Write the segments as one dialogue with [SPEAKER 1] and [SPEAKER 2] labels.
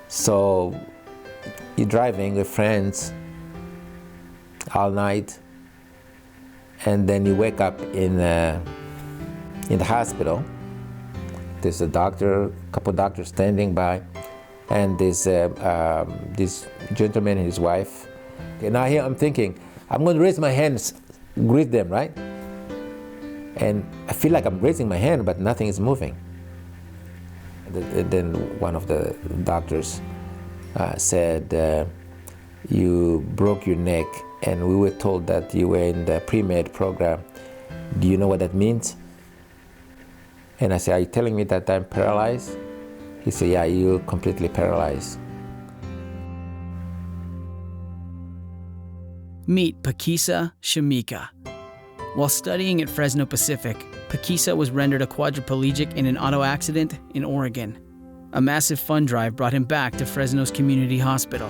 [SPEAKER 1] So you're driving with friends all night, and then you wake up in the hospital. There's a couple doctors standing by, and there's this gentleman and his wife. And now here I'm thinking, I'm going to raise my hands, greet them, right? And I feel like I'm raising my hand, but nothing is moving. And then one of the doctors said, you broke your neck, and we were told that you were in the pre-med program. Do you know what that means? And I said, are you telling me that I'm paralyzed? He said, yeah, you're completely paralyzed.
[SPEAKER 2] Meet Pakisa Tshimika. While studying at Fresno Pacific, Pakisa was rendered a quadriplegic in an auto accident in Oregon. A massive fund drive brought him back to Fresno's community hospital.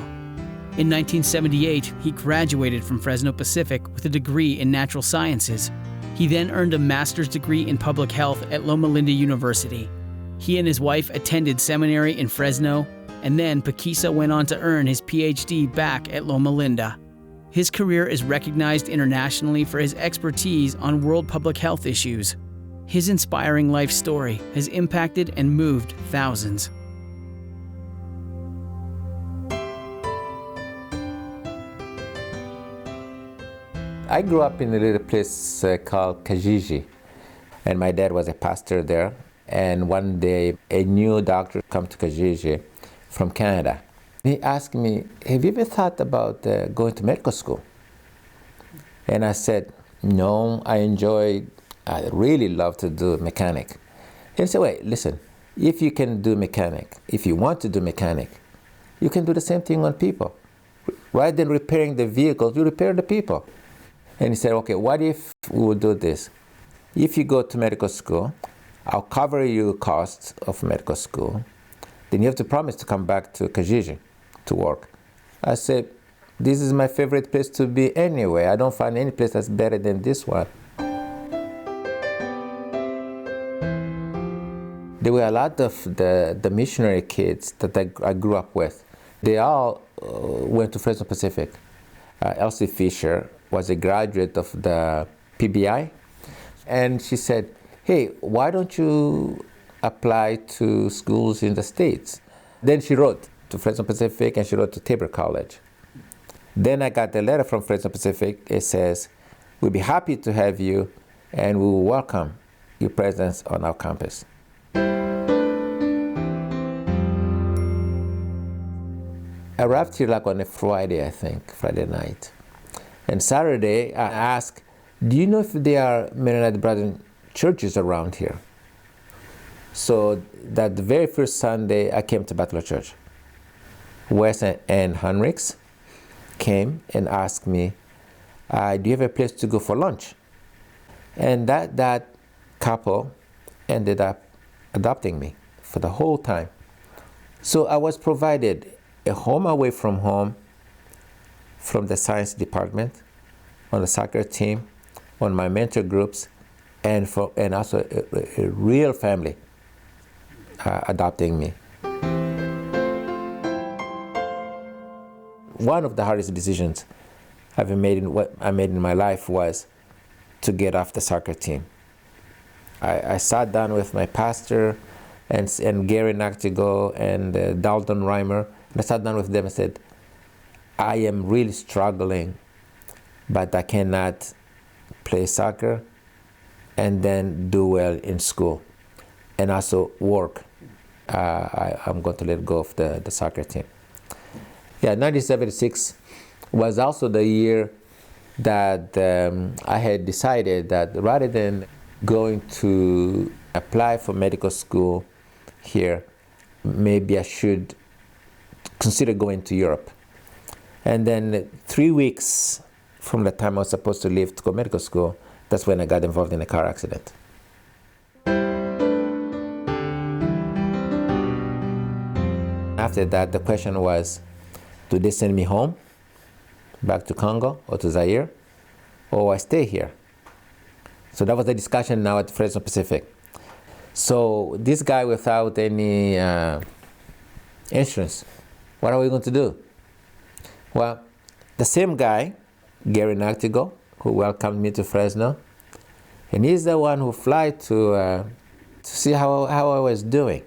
[SPEAKER 2] In 1978, he graduated from Fresno Pacific with a degree in natural sciences. He then earned a master's degree in public health at Loma Linda University. He and his wife attended seminary in Fresno, and then Pakisa went on to earn his PhD back at Loma Linda. His career is recognized internationally for his expertise on world public health issues. His inspiring life story has impacted and moved thousands.
[SPEAKER 1] I grew up in a little place called Kijiji, and my dad was a pastor there. And one day, a new doctor came to Kijiji from Canada. He asked me, have you ever thought about going to medical school? And I said, no, I really love to do mechanic. And he said, wait, listen, if you can do mechanic, if you want to do mechanic, you can do the same thing on people. Rather than repairing the vehicles, you repair the people. And he said, okay, what if we would do this? If you go to medical school, I'll cover your costs of medical school. Then you have to promise to come back to Kijiji to work. I said, this is my favorite place to be anyway. I don't find any place that's better than this one. There were a lot of the missionary kids that I grew up with. They all went to Fresno Pacific. Elsie Fisher was a graduate of the PBI. And she said, hey, why don't you apply to schools in the States? Then she wrote to Fresno Pacific, and she wrote to Tabor College. Then I got a letter from Fresno Pacific. It says, we'll be happy to have you, and we will welcome your presence on our campus. I arrived here like on a Friday, I think, Friday night. And Saturday, I asked, do you know if there are Mennonite Brethren churches around here? So that the very first Sunday, I came to Butler Church. Wes and Henriks came and asked me, do you have a place to go for lunch? And that couple ended up adopting me for the whole time. So I was provided a home away from home, from the science department, on the soccer team, on my mentor groups, and also a real family adopting me. One of the hardest decisions I made in my life was to get off the soccer team. I sat down with my pastor and Gary Nactigo and Dalton Reimer, and I sat down with them and said, I am really struggling, but I cannot play soccer and then do well in school and also work. I'm going to let go of the soccer team. Yeah, 1976 was also the year that I had decided that rather than going to apply for medical school here, maybe I should consider going to Europe. And then 3 weeks from the time I was supposed to leave to go medical school, that's when I got involved in a car accident. After that, the question was, do they send me home, back to Congo or to Zaire, or I stay here? So that was the discussion now at Fresno Pacific. So this guy without any insurance What are we going to do? Well, the same guy, Gary Nactigal, who welcomed me to Fresno, and he's the one who flew to see how I was doing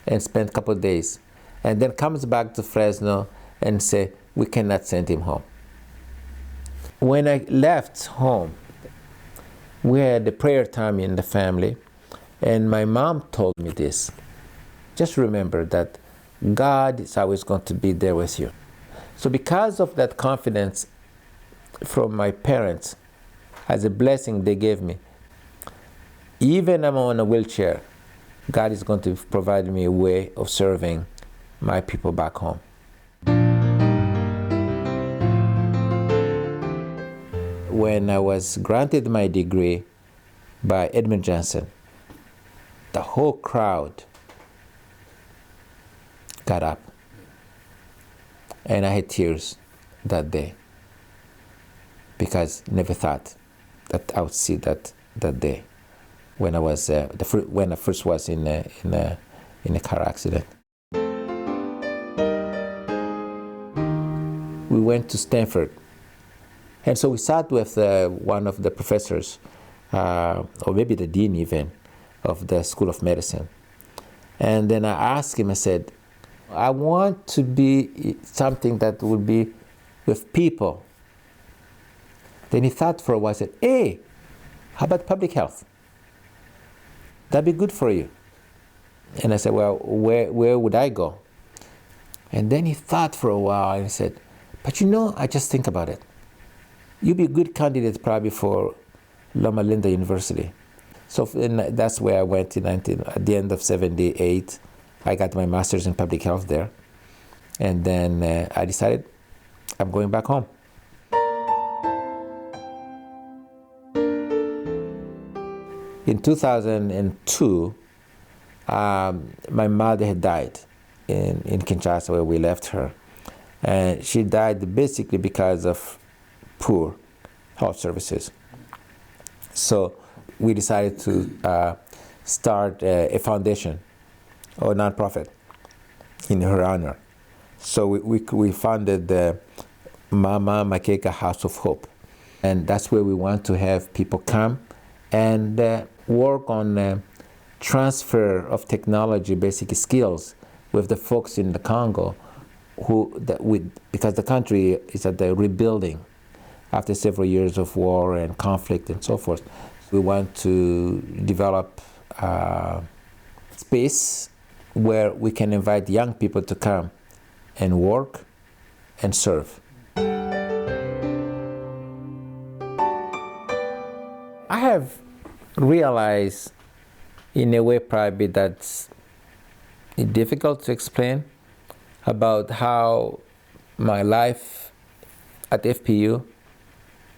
[SPEAKER 1] and spent a couple of days, and then comes back to Fresno and say, we cannot send him home. When I left home, we had a prayer time in the family, and my mom told me this: just remember that God is always going to be there with you. So because of that confidence from my parents, as a blessing they gave me, even I'm on a wheelchair, God is going to provide me a way of serving my people back home. When I was granted my degree by Edmund Johnson, the whole crowd got up, and I had tears that day because never thought that I would see that day when I was when I first was in a car accident. We went to Stanford, and so we sat with one of the professors, or maybe the dean even, of the School of Medicine. And then I asked him, I said, I want to be something that would be with people. Then he thought for a while, said, hey, how about public health? That'd be good for you. And I said, well, where would I go? And then he thought for a while and he said, but I just think about it. You'd be a good candidate probably for Loma Linda University. So that's where I went at the end of 78. I got my master's in public health there. And then I decided I'm going back home. In 2002, my mother had died in Kinshasa, where we left her. And she died basically because of poor health services. So we decided to start a foundation or nonprofit in her honor. So we founded the Mama Makeka House of Hope. And that's where we want to have people come and work on transfer of technology, basic skills with the folks in the Congo because the country is at the rebuilding after several years of war and conflict and so forth. We want to develop space where we can invite young people to come and work and serve. I have realized in a way probably that's difficult to explain about how my life at FPU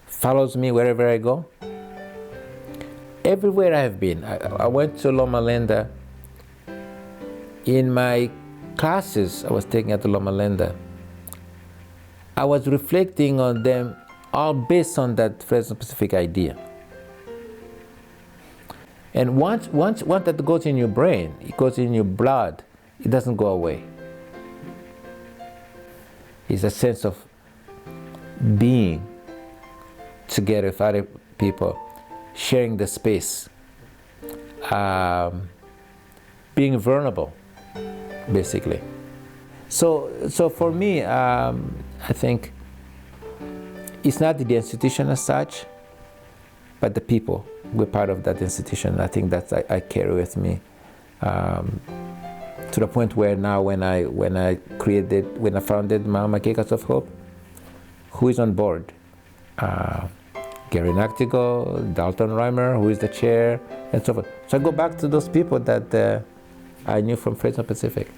[SPEAKER 1] follows me wherever I go. Everywhere I have been, I went to Loma Linda. In my classes I was taking at Loma Linda, I was reflecting on them all based on that Fresno Pacific idea. And once that goes in your brain, it goes in your blood, it doesn't go away. It's a sense of being together with other people, sharing the space, being vulnerable, basically. So for me, I think it's not the institution as such, but the people. We're part of that institution. I think that I carry with me to the point where now when I founded Mama Makeka of Hope, who is on board? Gary Nactigal, Dalton Reimer, who is the chair, and so forth. So I go back to those people that I knew from Fresno Pacific.